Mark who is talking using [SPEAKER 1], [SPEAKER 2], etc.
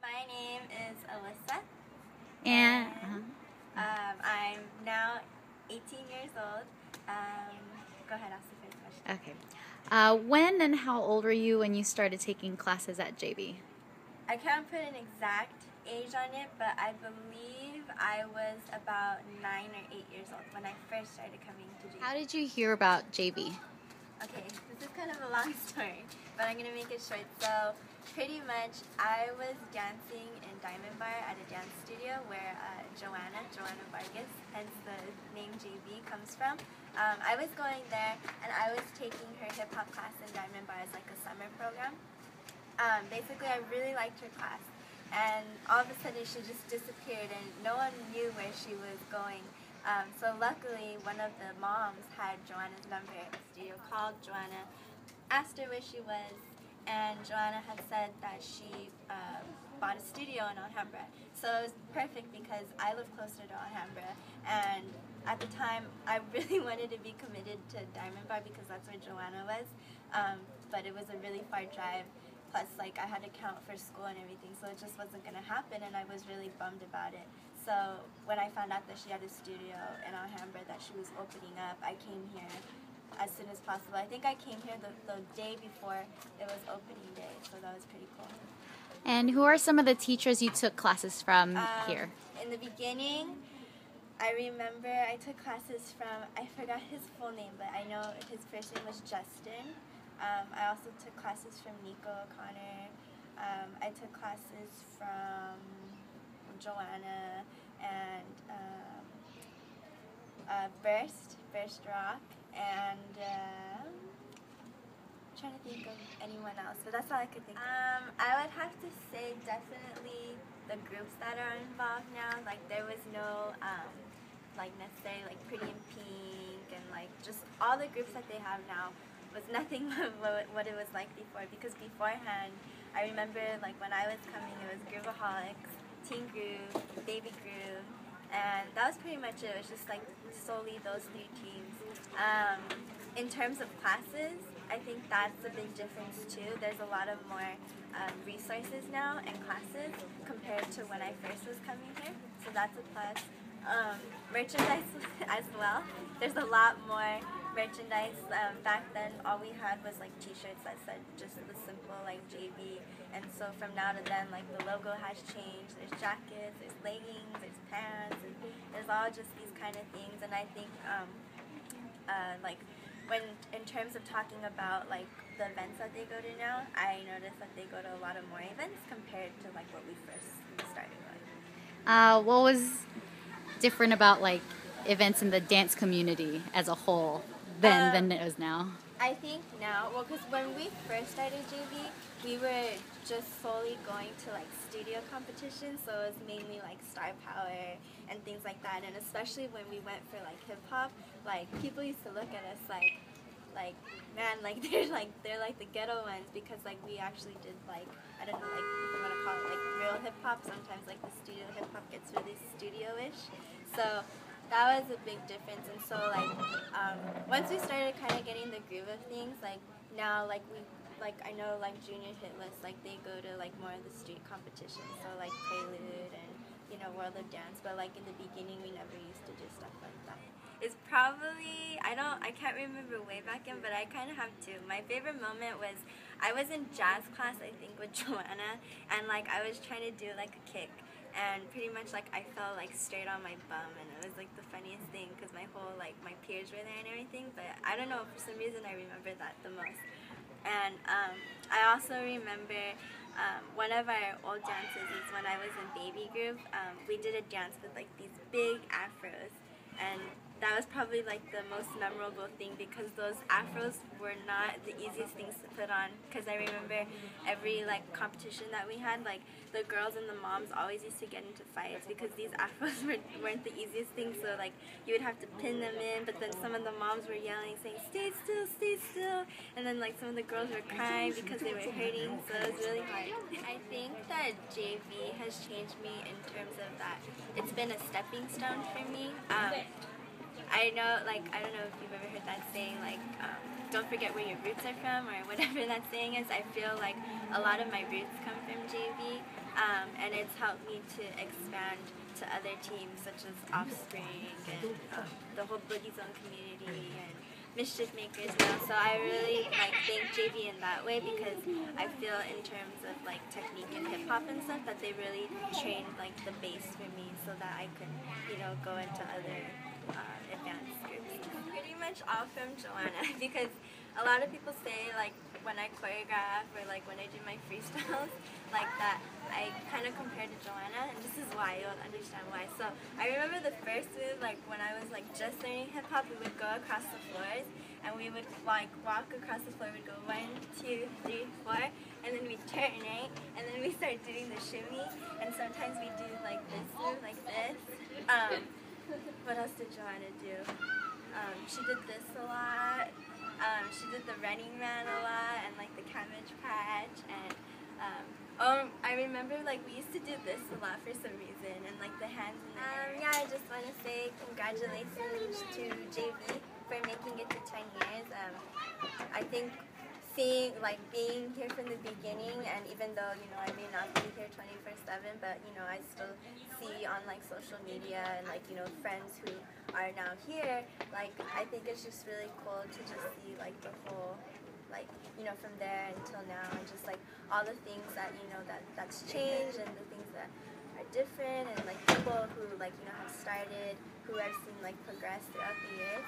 [SPEAKER 1] My name is Alyssa,
[SPEAKER 2] And
[SPEAKER 1] I'm now 18 years old. Go ahead, ask the first question.
[SPEAKER 2] okay. When and how old were you when you started taking classes at Jayvee?
[SPEAKER 1] I can't put an exact age on it, but I believe I was about 9 or 8 years old when I first started coming to Jayvee.
[SPEAKER 2] How did you hear about Jayvee?
[SPEAKER 1] Okay, this is kind of a long story, but I'm going to make it short. So, pretty much, I was dancing in Diamond Bar at a dance studio where Joanna Vargas, hence the name Jayvee, comes from. I was going there, and I was taking her hip-hop class in Diamond Bar as like a summer program. Basically, I really liked her class, and all of a sudden she just disappeared, and no one knew where she was going. So luckily, one of the moms had Joanna's number at the studio, called Joanna, asked her where she was, and Joanna had said that she bought a studio in Alhambra. So it was perfect because I live closer to Alhambra, and at the time I really wanted to be committed to Diamond Bar because that's where Joanna was, but it was a really far drive. Plus, like, I had to count for school and everything, so it just wasn't going to happen, and I was really bummed about it. So when I found out that she had a studio in Alhambra, that she was opening up, I came here as soon as possible. I think I came here the day before it was opening day, so that was pretty cool.
[SPEAKER 2] And who are some of the teachers you took classes from here?
[SPEAKER 1] In the beginning, I remember I took classes from, I forgot his full name, but I know his first name was Justin. I also took classes from Nico O'Connor. I took classes from Joanna and Burst Rock, and I'm trying to think of anyone else, but that's all I could think of. I would have to say definitely the groups that are involved now. Like, there was no like necessarily like Pretty in Pink, and like just all the groups that they have now was nothing what it was like before, because beforehand I remember like when I was coming it was Groovaholics, Teen Groov, Baby Groov, and that was pretty much it. It was just like solely those three teams. In terms of classes, I think that's a big difference too. There's a lot of more resources now and classes compared to when I first was coming here, so that's a plus. Merchandise as well. There's a lot more merchandise. Back then all we had was like t-shirts that said just the simple like Jayvee, and so from now to then like the logo has changed. There's jackets, there's leggings, there's pants, and there's all just these kind of things. And I think like when in terms of talking about like the events that they go to now, I noticed that they go to a lot of more events compared to like what we first started with.
[SPEAKER 2] What was different about like events in the dance community as a whole then than it is now?
[SPEAKER 1] I think now, well, because when we first started Jayvee, we were just solely going to like studio competitions, so it was mainly like Star Power and things like that. And especially when we went for like hip hop, like people used to look at us like man, like they're like the ghetto ones, because like we actually did like, I don't know, like if you want to call it like real hip hop. Sometimes like the studio hip hop gets really studio-ish, so that was a big difference. And so like once we started kind of getting the groove of things, like now like I know like Junior Hit List, like they go to like more of the street competitions, so like Prelude and World of Dance, but like in the beginning we never used to do stuff like that. It's probably, I can't remember way back in, but I kind of have two. My favorite moment was I was in jazz class, I think, with Joanna, and like I was trying to do like a kick, and pretty much like I fell like straight on my bum, and it was like the funniest thing because my whole like my peers were there and everything, but I don't know, for some reason I remember that the most. And I also remember one of our old dances is when I was in Baby Groov. We did a dance with like these big afros, and that was probably like the most memorable thing because those afros were not the easiest things to put on, because I remember every like competition that we had, like the girls and the moms always used to get into fights because these afros weren't the easiest thing. So like you would have to pin them in, but then some of the moms were yelling saying stay still, and then like some of the girls were crying because they were hurting, so it was really hard. I think that Jayvee has changed me in terms of that it's been a stepping stone for me. I know, like, I don't know if you've ever heard that saying, like, don't forget where your roots are from, or whatever that saying is. I feel like a lot of my roots come from Jayvee, and it's helped me to expand to other teams such as Offspring and the whole Boogiezone community and Mischief Makers now. So I really like thank Jayvee in that way because I feel in terms of like technique and hip hop and stuff that they really trained like the base for me so that I could, you know, go into other advanced groups. Pretty much all from Joanna because a lot of people say like when I choreograph or like when I do my freestyles like that I kind of compare to Joanna, and this is why you'll understand why. So I remember the first move, like when I was like just learning hip hop, we would go across the floors and we would like walk across the floor. We'd go 1, 2, 3, 4, and then we'd turn right, and then we start doing the shimmy, and sometimes we do like this move, like this. What else did Joanna do? She did this a lot. She did the Running Man a lot, and like the Cabbage Patch, and I remember like we used to do this a lot for some reason, and like the hands in the air. Yeah, I just want to say congratulations to Jayvee for making it to 10 years. I think being here from the beginning, and even though, you know, I may not be here 24/7, but, you know, I still see on, like, social media and, like, you know, friends who are now here, like, I think it's just really cool to just see, like, the whole, like, you know, from there until now, and just, like, all the things that, you know, that's changed, and the things that are different, and, like, people who, like, you know, have started, who I've seen, like, progress throughout the years.